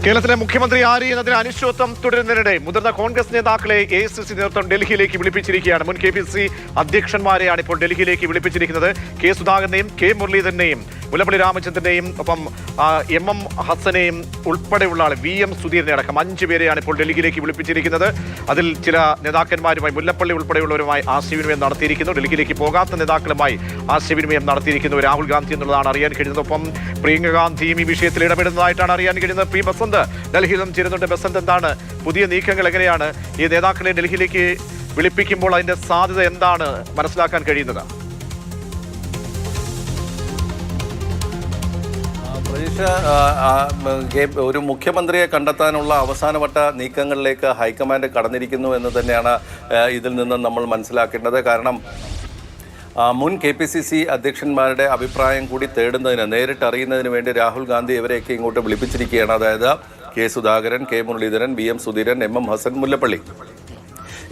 കേരളത്തിലെ മുഖ്യമന്ത്രി ആര് എന്നതിന് അനിശ്ചിതത്വം തുടരുന്നതിനിടെ മുതിർന്ന കോൺഗ്രസ് നേതാക്കളെ AICC നേതൃത്വം ഡൽഹിയിലേക്ക് വിളിപ്പിച്ചിരിക്കുകയാണ്. മുൻ KPCC അധ്യക്ഷന്മാരെയാണ് ഇപ്പോൾ ഡൽഹിയിലേക്ക് വിളിപ്പിച്ചിരിക്കുന്നത്. കെ സുധാകരനെയും കെ മുരളീധരനെയും മുല്ലപ്പള്ളി രാമചന്ദ്രനെയും ഒപ്പം MM ഹസനെയും ഉൾപ്പെടെയുള്ള VM സുധീരനെ അടക്കം 5 പേരെയാണ് ഇപ്പോൾ ഡൽഹിയിലേക്ക് വിളിപ്പിച്ചിരിക്കുന്നത്. അതിൽ ചില നേതാക്കന്മാരുമായി മുല്ലപ്പള്ളി ഉൾപ്പെടെയുള്ളവരുമായി ആശയവിനിമയം നടത്തിയിരിക്കുന്നു. ഡൽഹിയിലേക്ക് പോകാത്ത നേതാക്കളുമായി ആശയവിനിമയം നടത്തിയിരിക്കുന്നു രാഹുൽ ഗാന്ധി എന്നുള്ളതാണ് അറിയാൻ കഴിയുന്നത്. ഒപ്പം പ്രിയങ്ക ഗാന്ധിയും ഈ വിഷയത്തിൽ ഇടപെടുന്നതായിട്ടാണ് അറിയാൻ കഴിയുന്നത്. പി ബസന്ത് ഡൽഹിയിൽ നിന്നും ചേരുന്നുണ്ട്. ബസന്ത്, എന്താണ് പുതിയ നീക്കങ്ങൾ? എങ്ങനെയാണ് ഈ നേതാക്കളെ ഡൽഹിയിലേക്ക് വിളിപ്പിക്കുമ്പോൾ അതിന്റെ സാധ്യത എന്താണ് മനസ്സിലാക്കാൻ കഴിയുന്നത്? ഒരു മുഖ്യമന്ത്രിയെ കണ്ടെത്താനുള്ള അവസാനവട്ട നീക്കങ്ങളിലേക്ക് ഹൈക്കമാൻഡ് കടന്നിരിക്കുന്നു എന്ന് തന്നെയാണ് ഇതിൽ നിന്ന് നമ്മൾ മനസ്സിലാക്കേണ്ടത്. കാരണം മുൻ KPCC അധ്യക്ഷന്മാരുടെ അഭിപ്രായം കൂടി തേടുന്നതിന്, നേരിട്ട് അറിയുന്നതിന് വേണ്ടി രാഹുൽ ഗാന്ധി ഇവരെയൊക്കെ ഇങ്ങോട്ട് വിളിപ്പിച്ചിരിക്കുകയാണ്. അതായത് K Sudhakaran, K Muraleedharan, VM Sudheeran, MM Hassan, Mullappally.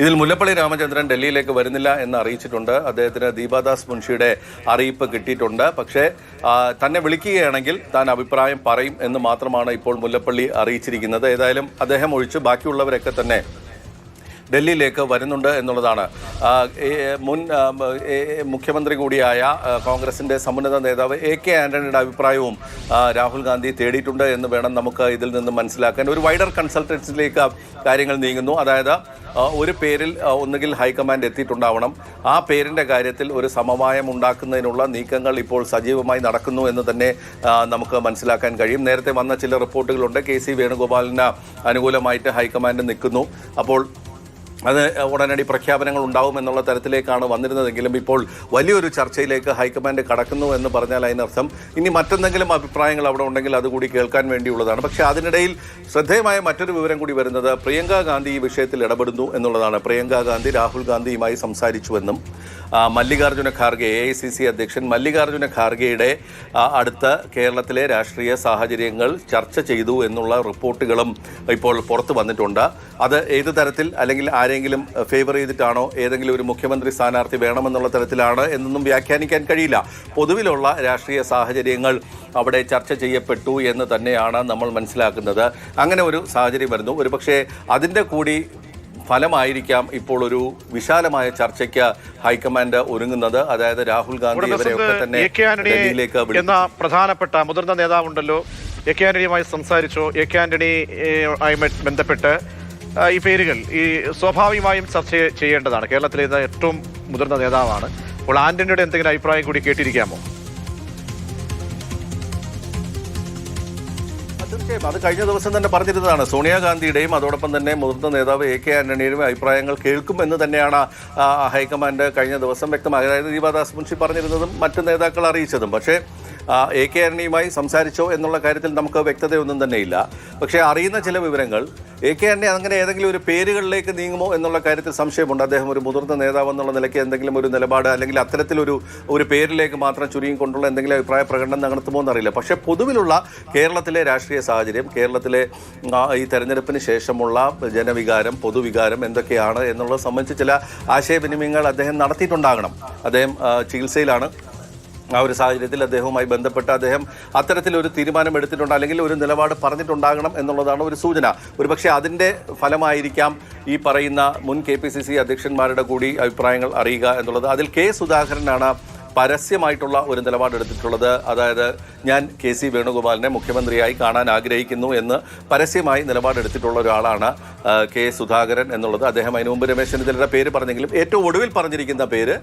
ഇതിൽ മുല്ലപ്പള്ളി രാമചന്ദ്രൻ ഡൽഹിയിലേക്ക് വരുന്നില്ല എന്ന് അറിയിച്ചിട്ടുണ്ട്. അദ്ദേഹത്തിന് ദീപാദാസ് മുൻഷിയുടെ അറിയിപ്പ് കിട്ടിയിട്ടുണ്ട്. പക്ഷേ തന്നെ വിളിക്കുകയാണെങ്കിൽ താൻ അഭിപ്രായം പറയും എന്ന് മാത്രമാണ് ഇപ്പോൾ മുല്ലപ്പള്ളി അറിയിച്ചിരിക്കുന്നത്. ഏതായാലും അദ്ദേഹം ഒഴിച്ച് ബാക്കിയുള്ളവരൊക്കെ തന്നെ ഡൽഹിയിലേക്ക് വരുന്നുണ്ട് എന്നുള്ളതാണ്. മുൻ മുഖ്യമന്ത്രി കൂടിയായ കോൺഗ്രസിൻ്റെ സമുന്നത നേതാവ് AK ആന്റണിയുടെ അഭിപ്രായവും രാഹുൽ ഗാന്ധി തേടിയിട്ടുണ്ട് എന്ന് വേണം നമുക്ക് ഇതിൽ നിന്ന് മനസ്സിലാക്കാൻ. ഒരു വൈഡർ കൺസൾട്ടൻസിലേക്ക് കാര്യങ്ങൾ നീങ്ങുന്നു. അതായത് ഒരു പേരിൽ ഒന്നുകിൽ ഹൈക്കമാൻഡ് എത്തിയിട്ടുണ്ടാവണം. ആ പേരിൻ്റെ കാര്യത്തിൽ ഒരു സമവായം ഉണ്ടാക്കുന്നതിനുള്ള നീക്കങ്ങൾ ഇപ്പോൾ സജീവമായി നടക്കുന്നു എന്ന് തന്നെ നമുക്ക് മനസ്സിലാക്കാൻ കഴിയും. നേരത്തെ വന്ന ചില റിപ്പോർട്ടുകളുണ്ട്. KC വേണുഗോപാലിന് അനുകൂലമായിട്ട് ഹൈക്കമാൻഡ് നിൽക്കുന്നു. അപ്പോൾ അത് ഉടനടി പ്രഖ്യാപനങ്ങൾ ഉണ്ടാവുമെന്നുള്ള തരത്തിലേക്കാണ് വന്നിരുന്നതെങ്കിലും ഇപ്പോൾ വലിയൊരു ചർച്ചയിലേക്ക് ഹൈക്കമാൻഡ് കടക്കുന്നു എന്ന് പറഞ്ഞാൽ അതിനർത്ഥം ഇനി മറ്റെന്തെങ്കിലും അഭിപ്രായങ്ങൾ അവിടെ ഉണ്ടെങ്കിൽ അതുകൂടി കേൾക്കാൻ വേണ്ടിയുള്ളതാണ്. പക്ഷേ അതിനിടയിൽ ശ്രദ്ധേയമായ മറ്റൊരു വിവരം കൂടി വരുന്നത് പ്രിയങ്ക ഗാന്ധി ഈ വിഷയത്തിൽ ഇടപെടുന്നു എന്നുള്ളതാണ്. പ്രിയങ്ക ഗാന്ധി രാഹുൽ ഗാന്ധിയുമായി സംസാരിച്ചുവെന്നും മല്ലികാർജ്ജുന ഖാർഗെ AICC അധ്യക്ഷൻ മല്ലികാർജ്ജുന ഖാർഗെയുടെ അടുത്ത് കേരളത്തിലെ രാഷ്ട്രീയ സാഹചര്യങ്ങൾ ചർച്ച ചെയ്തു എന്നുള്ള റിപ്പോർട്ടുകളും ഇപ്പോൾ പുറത്തു വന്നിട്ടുണ്ട്. അത് ഏത് തരത്തിൽ, അല്ലെങ്കിൽ ആരെങ്കിലും ഫേവർ ചെയ്തിട്ടാണോ, ഏതെങ്കിലും ഒരു മുഖ്യമന്ത്രി സ്ഥാനാർത്ഥി വേണമെന്നുള്ള തരത്തിലാണ് എന്നൊന്നും വ്യാഖ്യാനിക്കാൻ കഴിയില്ല. പൊതുവിലുള്ള രാഷ്ട്രീയ സാഹചര്യങ്ങൾ അവിടെ ചർച്ച ചെയ്യപ്പെട്ടു എന്ന് തന്നെയാണ് നമ്മൾ മനസ്സിലാക്കുന്നത്. അങ്ങനെ ഒരു സാഹചര്യം വരുന്നു. ഒരുപക്ഷെ അതിൻ്റെ കൂടി ഫലമായിരിക്കാം ഇപ്പോൾ ഒരു വിശാലമായ ചർച്ചയ്ക്ക് ഹൈക്കമാൻഡ് ഒരുങ്ങുന്നത്. അതായത് രാഹുൽ ഗാന്ധി ഇവരെയൊക്കെ തന്നെ ഡൽഹിയിലേക്ക് എന്ന പ്രധാനപ്പെട്ട മുതിർന്ന നേതാവുണ്ടല്ലോ, AK ആന്റണിയുമായി സംസാരിച്ചോ? AK ആന്റണിയുമായി ബന്ധപ്പെട്ട് ഈ പേരുകൾ ഈ സ്വാഭാവികമായും ചർച്ച ചെയ്യേണ്ടതാണ്. കേരളത്തിലെ ഏറ്റവും മുതിർന്ന നേതാവാണ്. അപ്പോൾ ആന്റണിയുടെ എന്തെങ്കിലും അഭിപ്രായം കൂടി കേട്ടിരിക്കാമോ? തീർച്ചയായും അത് കഴിഞ്ഞ ദിവസം തന്നെ പറഞ്ഞിരുന്നതാണ്. സോണിയാഗാന്ധിയുടെയും അതോടൊപ്പം തന്നെ മുതിർന്ന നേതാവ് AK ആന്റണിയുടെയും അഭിപ്രായങ്ങൾ കേൾക്കും എന്ന് തന്നെയാണ് ഹൈക്കമാൻഡ് കഴിഞ്ഞ ദിവസം വ്യക്തമായത്. അതായത് ദീപാദാസ് മുൻഷി പറഞ്ഞിരുന്നതും മറ്റു നേതാക്കൾ അറിയിച്ചതും. പക്ഷേ AK ആന്റണിയുമായി സംസാരിച്ചോ എന്നുള്ള കാര്യത്തിൽ നമുക്ക് വ്യക്തതയൊന്നും തന്നെയില്ല. പക്ഷേ അറിയുന്ന ചില വിവരങ്ങൾ AK ആന്റണി അങ്ങനെ ഏതെങ്കിലും ഒരു പേരുകളിലേക്ക് നീങ്ങുമോ എന്നുള്ള കാര്യത്തിൽ സംശയമുണ്ട്. അദ്ദേഹം ഒരു മുതിർന്ന നേതാവ് എന്നുള്ള നിലയ്ക്ക് എന്തെങ്കിലും ഒരു നിലപാട്, അല്ലെങ്കിൽ അത്തരത്തിലൊരു പേരിലേക്ക് മാത്രം ചുരുങ്ങിക്കൊണ്ടുള്ള എന്തെങ്കിലും അഭിപ്രായ പ്രകടനം നടത്തുമോ എന്നറിയില്ല. പക്ഷേ പൊതുവിലുള്ള കേരളത്തിലെ രാഷ്ട്രീയ സാഹചര്യം, കേരളത്തിലെ ഈ തെരഞ്ഞെടുപ്പിന് ശേഷമുള്ള ജനവികാരം, പൊതുവികാരം എന്തൊക്കെയാണ് എന്നുള്ളത് സംബന്ധിച്ച് ചില ആശയവിനിമയങ്ങൾ അദ്ദേഹം നടത്തിയിട്ടുണ്ടാകണം. അദ്ദേഹം ചികിത്സയിലാണ്. ആ ഒരു സാഹചര്യത്തിൽ അദ്ദേഹവുമായി ബന്ധപ്പെട്ട് അദ്ദേഹം അത്തരത്തിലൊരു തീരുമാനം എടുത്തിട്ടുണ്ട്, അല്ലെങ്കിൽ ഒരു നിലപാട് പറഞ്ഞിട്ടുണ്ടാകണം എന്നുള്ളതാണ് ഒരു സൂചന. ഒരുപക്ഷെ അതിൻ്റെ ഫലമായിരിക്കാം ഈ പറയുന്ന മുൻ KPCC അധ്യക്ഷന്മാരുടെ കൂടി അഭിപ്രായങ്ങൾ അറിയുക എന്നുള്ളത്. അതിൽ കെ സുധാകരനാണ് പരസ്യമായിട്ടുള്ള ഒരു നിലപാടെടുത്തിട്ടുള്ളത്. അതായത് ഞാൻ KC വേണുഗോപാലിനെ മുഖ്യമന്ത്രിയായി കാണാൻ ആഗ്രഹിക്കുന്നു എന്ന് പരസ്യമായി നിലപാടെടുത്തിട്ടുള്ള ഒരാളാണ് കെ സുധാകരൻ എന്നുള്ളത്. അദ്ദേഹം അതിനു മുമ്പ് രമേശ് ചെന്നിത്തലയുടെ പേര് പറഞ്ഞെങ്കിലും ഏറ്റവും ഒടുവിൽ പറഞ്ഞിരിക്കുന്ന പേര്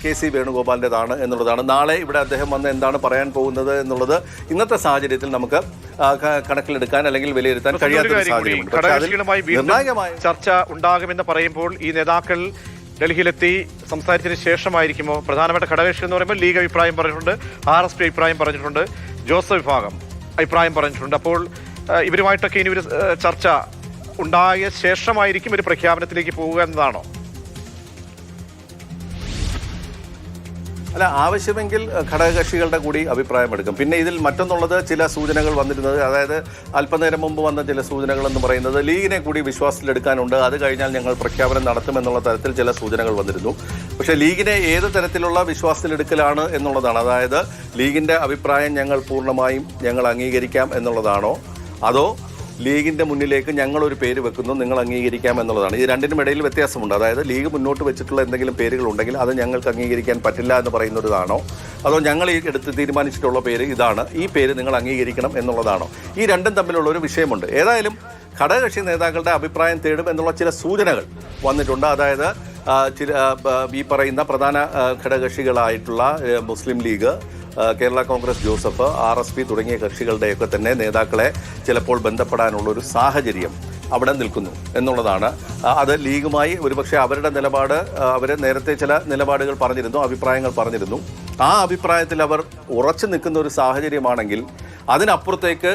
KC വേണുഗോപാലിൻ്റെതാണ് എന്നുള്ളതാണ്. നാളെ ഇവിടെ അദ്ദേഹം വന്ന് എന്താണ് പറയാൻ പോകുന്നത് എന്നുള്ളത് ഇന്നത്തെ സാഹചര്യത്തിൽ നമുക്ക് കണക്കിലെടുക്കാൻ അല്ലെങ്കിൽ വിലയിരുത്താൻ കഴിയാത്ത സാഹചര്യമുണ്ട്. ചർച്ച ഉണ്ടാകുമെന്ന് പറയുമ്പോൾ ഈ നേതാക്കൾ ഡൽഹിയിലെത്തി സംസാരിച്ചതിന് ശേഷമായിരിക്കുമോ? പ്രധാനപ്പെട്ട ഘടകകക്ഷി എന്ന് പറയുമ്പോൾ ലീഗ് അഭിപ്രായം പറഞ്ഞിട്ടുണ്ട്, RSP അഭിപ്രായം പറഞ്ഞിട്ടുണ്ട്, ജോസഫ് വിഭാഗം അഭിപ്രായം പറഞ്ഞിട്ടുണ്ട്. അപ്പോൾ ഇവരുമായിട്ടൊക്കെ ഇനി ഒരു ചർച്ച ഉണ്ടായ ശേഷമായിരിക്കും ഒരു പ്രഖ്യാപനത്തിലേക്ക് പോവുക എന്നതാണോ? അല്ല, ആവശ്യമെങ്കിൽ ഘടകകക്ഷികളുടെ കൂടി അഭിപ്രായം എടുക്കും. പിന്നെ ഇതിൽ മറ്റൊന്നുള്ളത്, ചില സൂചനകൾ വന്നിരുന്നത്, അതായത് അല്പനേരം മുമ്പ് വന്ന ചില സൂചനകൾ എന്ന് പറയുന്നത് ലീഗിനെ കൂടി വിശ്വാസത്തിലെടുക്കാനുണ്ട്, അത് കഴിഞ്ഞാൽ ഞങ്ങൾ പ്രഖ്യാപനം നടത്തുമെന്നുള്ള തരത്തിൽ ചില സൂചനകൾ വന്നിരുന്നു. പക്ഷേ ലീഗിനെ ഏത് തരത്തിലുള്ള വിശ്വാസത്തിലെടുക്കലാണ് എന്നുള്ളതാണ്. അതായത് ലീഗിൻ്റെ അഭിപ്രായം പൂർണ്ണമായും ഞങ്ങൾ അംഗീകരിക്കാം എന്നുള്ളതാണോ, അതോ ലീഗിൻ്റെ മുന്നിലേക്ക് ഞങ്ങളൊരു പേര് വെക്കുന്നു, നിങ്ങൾ അംഗീകരിക്കാം എന്നുള്ളതാണ്. ഈ രണ്ടിനും ഇടയിൽ വ്യത്യാസമുണ്ട്. അതായത് ലീഗ് മുന്നോട്ട് വെച്ചിട്ടുള്ള എന്തെങ്കിലും പേരുകൾ ഉണ്ടെങ്കിൽ അത് ഞങ്ങൾക്ക് അംഗീകരിക്കാൻ പറ്റില്ല എന്ന് പറയുന്നതാണോ, അതോ ഞങ്ങൾ ഈ എടുത്ത് തീരുമാനിച്ചിട്ടുള്ള പേര് ഇതാണ്, ഈ പേര് നിങ്ങൾ അംഗീകരിക്കണം എന്നുള്ളതാണോ? ഈ രണ്ടും തമ്മിലുള്ള ഒരു വിഷയമുണ്ട്. ഏതായാലും ഘടകകക്ഷി നേതാക്കളുടെ അഭിപ്രായം തേടും എന്നുള്ള ചില സൂചനകൾ വന്നിട്ടുണ്ട്. അതായത് ഈ പറയുന്ന പ്രധാന ഘടകകക്ഷികളായിട്ടുള്ള മുസ്ലിം ലീഗ്, കേരള കോൺഗ്രസ് ജോസഫ്, RSP തുടങ്ങിയ കക്ഷികളുടെയൊക്കെ തന്നെ നേതാക്കളെ ചിലപ്പോൾ ബന്ധപ്പെടാനുള്ളൊരു സാഹചര്യം അവിടെ നിൽക്കുന്നു എന്നുള്ളതാണ്. അത് ലീഗുമായി ഒരുപക്ഷെ അവരുടെ നിലപാട്, അവർ നേരത്തെ ചില നിലപാടുകൾ പറഞ്ഞിരുന്നു, അഭിപ്രായങ്ങൾ പറഞ്ഞിരുന്നു. ആ അഭിപ്രായത്തിൽ അവർ ഉറച്ചു നിൽക്കുന്ന ഒരു സാഹചര്യമാണെങ്കിൽ അതിനപ്പുറത്തേക്ക്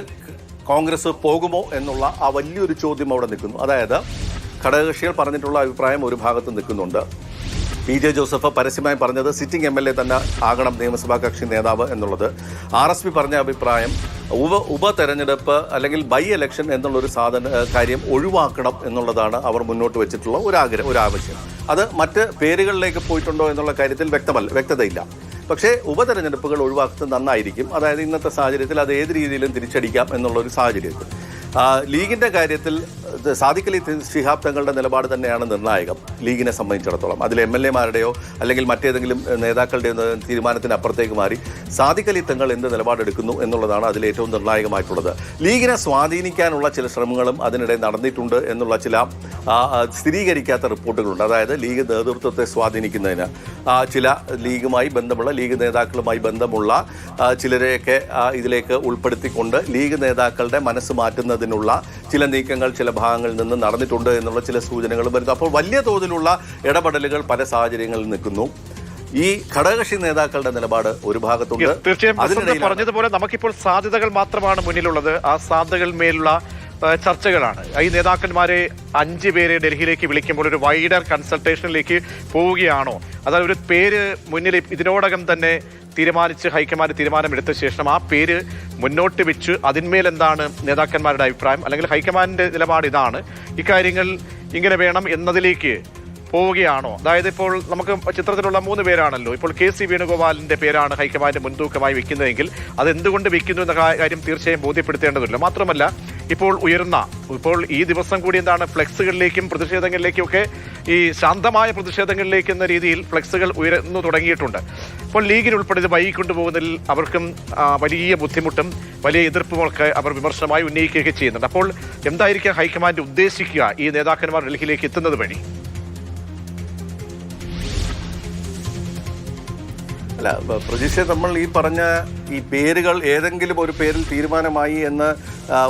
കോൺഗ്രസ് പോകുമോ എന്നുള്ള ആ വലിയൊരു ചോദ്യം അവിടെ നിൽക്കുന്നു. അതായത് ഘടകകക്ഷികൾ പറഞ്ഞിട്ടുള്ള അഭിപ്രായം ഒരു ഭാഗത്ത് നിൽക്കുന്നുണ്ട്. PJ ജോസഫ് പരസ്യമായി പറഞ്ഞത് സിറ്റിംഗ് MLA തന്നെ ആകണം നിയമസഭാ കക്ഷി നേതാവ് എന്നുള്ളത്. RSP പറഞ്ഞ അഭിപ്രായം ഉപതെരഞ്ഞെടുപ്പ് അല്ലെങ്കിൽ ബൈ ഇലക്ഷൻ എന്നുള്ളൊരു കാര്യം ഒഴിവാക്കണം എന്നുള്ളതാണ് അവർ മുന്നോട്ട് വെച്ചിട്ടുള്ള ഒരു ആവശ്യം. അത് മറ്റ് പേരുകളിലേക്ക് പോയിട്ടുണ്ടോ എന്നുള്ള കാര്യത്തിൽ വ്യക്തതയില്ല. പക്ഷേ ഉപതെരഞ്ഞെടുപ്പുകൾ ഒഴിവാക്കുന്നത് നന്നായിരിക്കും. അതായത് ഇന്നത്തെ സാഹചര്യത്തിൽ അത് ഏത് രീതിയിലും തിരിച്ചടിക്കാം എന്നുള്ളൊരു സാഹചര്യത്തിൽ ലീഗിൻ്റെ കാര്യത്തിൽ സാദിഖ് അലി ശിഹാബ് തങ്ങളുടെ നിലപാട് തന്നെയാണ് നിർണായകം ലീഗിനെ സംബന്ധിച്ചിടത്തോളം. അതിൽ MLA-മാരുടെയോ അല്ലെങ്കിൽ മറ്റേതെങ്കിലും നേതാക്കളുടെയോ തീരുമാനത്തിന് അപ്പുറത്തേക്ക് മാറി സാദിഖ് അലി തങ്ങൾ എന്ത് നിലപാടെടുക്കുന്നു എന്നുള്ളതാണ് അതിൽ ഏറ്റവും നിർണായകമായിട്ടുള്ളത്. ലീഗിനെ സ്വാധീനിക്കാനുള്ള ചില ശ്രമങ്ങളും അതിനിടെ നടന്നിട്ടുണ്ട് എന്നുള്ള ചില സ്ഥിരീകരിക്കാത്ത റിപ്പോർട്ടുകളുണ്ട്. അതായത് ലീഗ് നേതൃത്വത്തെ സ്വാധീനിക്കുന്നതിന് ചില ലീഗുമായി ബന്ധമുള്ള, ലീഗ് നേതാക്കളുമായി ബന്ധമുള്ള ചിലരെയൊക്കെ ഇതിലേക്ക് ഉൾപ്പെടുത്തിക്കൊണ്ട് ലീഗ് നേതാക്കളുടെ മനസ്സ് മാറ്റുന്നതിനുള്ള ചില നീക്കങ്ങൾ ചില ഭാഗങ്ങളിൽ നിന്ന് നടന്നിട്ടുണ്ട് എന്നുള്ള ചില സൂചനകളും വരുന്നു. അപ്പോൾ വലിയ തോതിലുള്ള ഇടപെടലുകൾ പല സാഹചര്യങ്ങളിൽ നിൽക്കുന്നു. ഈ ഘടകകക്ഷി നേതാക്കളുടെ നിലപാട് ഒരു ഭാഗത്തുണ്ട്. തീർച്ചയായും പറഞ്ഞതുപോലെ നമുക്കിപ്പോൾ സാധ്യതകൾ മാത്രമാണ് മുന്നിലുള്ളത്. ആ സാധ്യതകൾ മേലുള്ള ചർച്ചകളാണ്. ഈ നേതാക്കന്മാരെ 5 പേരെ ഡൽഹിയിലേക്ക് വിളിക്കുമ്പോൾ ഒരു വൈഡർ കൺസൾട്ടേഷനിലേക്ക് പോവുകയാണോ, അതായത് ഒരു പേര് മുന്നിൽ ഇതിനോടകം തന്നെ തീരുമാനിച്ച് ഹൈക്കമാൻഡ് തീരുമാനമെടുത്ത ശേഷം ആ പേര് മുന്നോട്ട് വെച്ച് അതിന്മേൽ എന്താണ് നേതാക്കന്മാരുടെ അഭിപ്രായം, അല്ലെങ്കിൽ ഹൈക്കമാൻഡിന്റെ നിലപാട് ഇതാണ്, ഇക്കാര്യങ്ങൾ ഇങ്ങനെ വേണം എന്നതിലേക്ക് പോവുകയാണോ? അതായത് ഇപ്പോൾ നമുക്ക് ചിത്രത്തിലുള്ള 3 പേരാണല്ലോ. ഇപ്പോൾ KC വേണുഗോപാലിന്റെ പേരാണ് ഹൈക്കമാൻഡ് മുൻതൂക്കമായി വെക്കുന്നതെങ്കിൽ അതെന്തുകൊണ്ട് വെക്കുന്നു എന്ന കാര്യം തീർച്ചയായും ബോധ്യപ്പെടുത്തേണ്ടതില്ല. മാത്രമല്ല ഇപ്പോൾ ഈ ദിവസം കൂടി എന്താണ് ഫ്ലെക്സുകളിലേക്കും പ്രതിഷേധങ്ങളിലേക്കും ഒക്കെ ഈ ശാന്തമായ പ്രതിഷേധങ്ങളിലേക്ക് എന്ന രീതിയിൽ ഫ്ലെക്സുകൾ ഉയർന്നു തുടങ്ങിയിട്ടുണ്ട്. അപ്പോൾ ലീഗിനുൾപ്പെടെ ഇത് വൈകിക്കൊണ്ടുപോകുന്നതിൽ അവർക്കും വലിയ ബുദ്ധിമുട്ടും വലിയ എതിർപ്പുമൊക്കെ അവർ വിമർശനമായി ഉന്നയിക്കുകയൊക്കെ ചെയ്യുന്നുണ്ട്. അപ്പോൾ എന്തായിരിക്കും ഹൈക്കമാൻഡ് ഉദ്ദേശിക്കുക ഈ നേതാക്കന്മാർ ഡൽഹിയിലേക്ക് എത്തുന്നത് വഴി? അല്ല പ്രതീക്ഷ, നമ്മൾ ഈ പറഞ്ഞ ഈ പേരുകൾ ഏതെങ്കിലും ഒരു പേരിൽ തീരുമാനമായി എന്ന്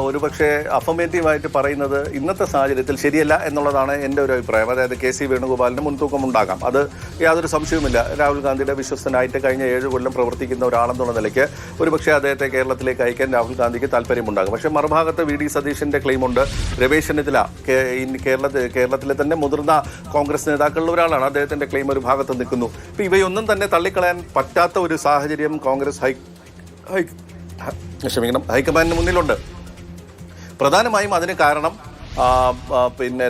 ഒരുപക്ഷെ അഫർമേറ്റീവായിട്ട് പറയുന്നത് ഇന്നത്തെ സാഹചര്യത്തിൽ ശരിയല്ല എന്നുള്ളതാണ് എൻ്റെ ഒരു അഭിപ്രായം. അതായത് KC വേണുഗോപാലിന് മുൻതൂക്കം ഉണ്ടാകാം, അത് യാതൊരു സംശയവുമില്ല. രാഹുൽ ഗാന്ധിയുടെ വിശ്വസ്തനായിട്ട് കഴിഞ്ഞ 7 കൊല്ലം പ്രവർത്തിക്കുന്ന ഒരാളെന്നുള്ള നിലയ്ക്ക് ഒരുപക്ഷെ അദ്ദേഹത്തെ കേരളത്തിലേക്ക് അയക്കാൻ രാഹുൽ ഗാന്ധിക്ക് താല്പര്യമുണ്ടാകും. പക്ഷേ മറുഭാഗത്ത് VD സതീശൻ്റെ ക്ലെയിമുണ്ട്. രമേശ് ചെന്നിത്തല കേരളത്തിലെ തന്നെ മുതിർന്ന കോൺഗ്രസ് നേതാക്കളിൽ ഒരാളാണ്. അദ്ദേഹത്തിൻ്റെ ക്ലെയിം ഒരു ഭാഗത്ത് നിൽക്കുന്നു. ഇപ്പോൾ ഇവയൊന്നും തന്നെ തള്ളിക്കളയാൻ പറ്റാത്ത ഒരു സാഹചര്യം കോൺഗ്രസ് ഹൈക്കമാൻഡിന് മുന്നിലുണ്ട്. പ്രധാനമായും അതിന് കാരണം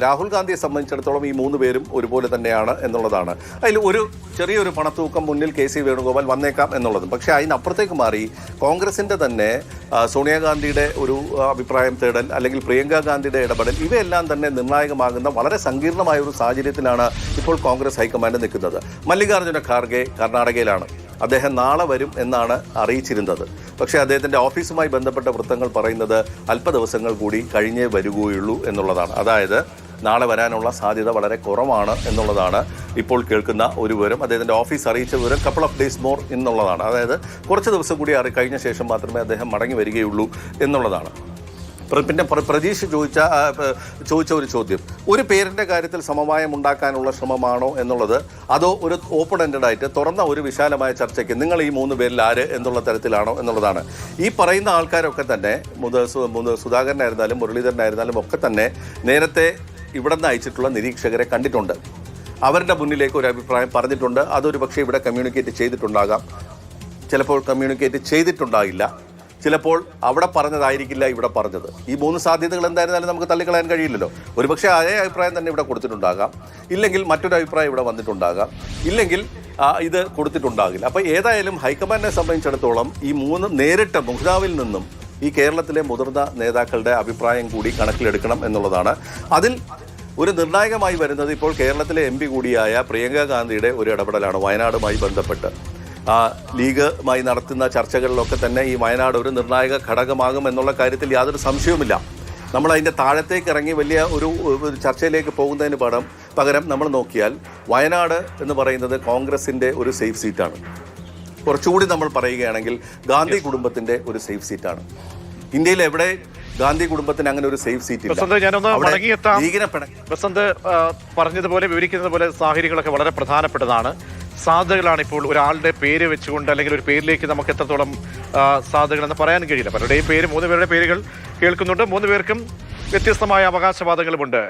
രാഹുൽ ഗാന്ധിയെ സംബന്ധിച്ചിടത്തോളം ഈ 3 പേരും ഒരുപോലെ തന്നെയാണ് എന്നുള്ളതാണ്. അതിൽ ഒരു ചെറിയൊരു പണത്തൂക്കം മുന്നിൽ KC വേണുഗോപാൽ വന്നേക്കാം എന്നുള്ളതും. പക്ഷേ അതിനപ്പുറത്തേക്ക് മാറി കോൺഗ്രസിൻ്റെ തന്നെ സോണിയാഗാന്ധിയുടെ ഒരു അഭിപ്രായം തേടൽ അല്ലെങ്കിൽ പ്രിയങ്ക ഗാന്ധിയുടെ ഇടപെടൽ, ഇവയെല്ലാം തന്നെ നിർണായകമാകുന്ന വളരെ സങ്കീർണമായ ഒരു സാഹചര്യത്തിലാണ് ഇപ്പോൾ കോൺഗ്രസ് ഹൈക്കമാൻഡ് നിൽക്കുന്നത്. മല്ലികാർജ്ജുന ഖാർഗെ കർണാടകയിലാണ്. അദ്ദേഹം നാളെ വരും എന്നാണ് അറിയിച്ചിരുന്നത്. പക്ഷേ അദ്ദേഹത്തിൻ്റെ ഓഫീസുമായി ബന്ധപ്പെട്ട വൃത്തങ്ങൾ പറയുന്നത് അല്പ ദിവസങ്ങൾ കൂടി കഴിഞ്ഞേ വരികയുള്ളൂ എന്നുള്ളതാണ്. അതായത് നാളെ വരാനുള്ള സാധ്യത വളരെ കുറവാണ് എന്നുള്ളതാണ് ഇപ്പോൾ കേൾക്കുന്ന ഒരു വിവരം. അദ്ദേഹത്തിൻ്റെ ഓഫീസ് അറിയിച്ച വിവരം കപ്പിൾ ഓഫ് ഡേയ്സ് മോർ എന്നുള്ളതാണ്. അതായത് കുറച്ച് ദിവസം കൂടി കഴിഞ്ഞ ശേഷം മാത്രമേ അദ്ദേഹം മടങ്ങി വരികയുള്ളൂ എന്നുള്ളതാണ്. പിന്നെ പ്രതീക്ഷ ചോദിച്ച ഒരു ചോദ്യം, ഒരു പേരിൻ്റെ കാര്യത്തിൽ സമവായം ഉണ്ടാക്കാനുള്ള ശ്രമമാണോ എന്നുള്ളത്, അതോ ഒരു ഓപ്പൺ എൻഡഡ് ആയിട്ട് തുറന്ന ഒരു വിശാലമായ ചർച്ചയ്ക്ക് നിങ്ങൾ ഈ 3 പേരിൽ ആര് എന്നുള്ള തരത്തിലാണോ എന്നുള്ളതാണ്. ഈ പറയുന്ന ആൾക്കാരൊക്കെ തന്നെ സുധാകരനായിരുന്നാലും മുരളീധരനായിരുന്നാലും ഒക്കെ തന്നെ നേരത്തെ ഇവിടെ നിന്ന് അയച്ചിട്ടുള്ള നിരീക്ഷകരെ കണ്ടിട്ടുണ്ട്. അവരുടെ മുന്നിലേക്ക് ഒരു അഭിപ്രായം പറഞ്ഞിട്ടുണ്ട്. അതൊരു പക്ഷേ ഇവിടെ കമ്മ്യൂണിക്കേറ്റ് ചെയ്തിട്ടുണ്ടാകാം, ചിലപ്പോൾ കമ്മ്യൂണിക്കേറ്റ് ചെയ്തിട്ടുണ്ടാകില്ല, ചിലപ്പോൾ അവിടെ പറഞ്ഞതായിരിക്കില്ല ഇവിടെ പറഞ്ഞത്. ഈ 3 സാധ്യതകൾ എന്തായിരുന്നാലും നമുക്ക് തള്ളിക്കളയാൻ കഴിയില്ലല്ലോ. ഒരുപക്ഷെ അതേ അഭിപ്രായം തന്നെ ഇവിടെ കൊടുത്തിട്ടുണ്ടാകാം, ഇല്ലെങ്കിൽ മറ്റൊരു അഭിപ്രായം ഇവിടെ വന്നിട്ടുണ്ടാകാം, ഇല്ലെങ്കിൽ ഇത് കൊടുത്തിട്ടുണ്ടാകില്ല. അപ്പോൾ ഏതായാലും ഹൈക്കമാൻഡിനെ സംബന്ധിച്ചിടത്തോളം ഈ 3 നേരിട്ട് മുഖ്താവിൽ നിന്നും ഈ കേരളത്തിലെ മുതിർന്ന നേതാക്കളുടെ അഭിപ്രായം കൂടി കണക്കിലെടുക്കണം എന്നുള്ളതാണ്. അതിൽ ഒരു നിർണായകമായി വരുന്നത് ഇപ്പോൾ കേരളത്തിലെ MP കൂടിയായ പ്രിയങ്ക ഗാന്ധിയുടെ ഒരു ഇടപെടലാണ് വയനാടുമായി ബന്ധപ്പെട്ട്. ലീഗുമായി നടത്തുന്ന ചർച്ചകളിലൊക്കെ തന്നെ ഈ വയനാട് ഒരു നിർണായക ഘടകമാകും എന്നുള്ള കാര്യത്തിൽ യാതൊരു സംശയവുമില്ല. നമ്മൾ അതിൻ്റെ താഴത്തേക്ക് ഇറങ്ങി വലിയ ഒരു ചർച്ചയിലേക്ക് പോകുന്നതിന് പകരം നമ്മൾ നോക്കിയാൽ വയനാട് എന്ന് പറയുന്നത് കോൺഗ്രസിൻ്റെ ഒരു സേഫ് സീറ്റാണ്. കുറച്ചുകൂടി നമ്മൾ പറയുകയാണെങ്കിൽ ഗാന്ധി കുടുംബത്തിൻ്റെ ഒരു സേഫ് സീറ്റാണ്. ഇന്ത്യയിൽ എവിടെ ഗാന്ധി കുടുംബത്തിന് അങ്ങനെ ഒരു സേഫ് സീറ്റ് ബസന്ത് പറഞ്ഞതുപോലെ വിവരിക്കുന്നത് പോലെ സാഹചര്യങ്ങളൊക്കെ വളരെ പ്രധാനപ്പെട്ടതാണ്. സാധ്യതകളാണ് ഇപ്പോൾ ഒരാളുടെ പേര് വെച്ചുകൊണ്ട് അല്ലെങ്കിൽ ഒരു പേരിലേക്ക് നമുക്ക് എത്രത്തോളം സാധ്യതകളെന്ന് പറയാൻ കഴിയില്ല. പലരുടെയും പേര് 3 പേരുടെ പേരുകൾ കേൾക്കുന്നുണ്ട്. 3 പേർക്കും വ്യത്യസ്തമായ അവകാശവാദങ്ങളുമുണ്ട്.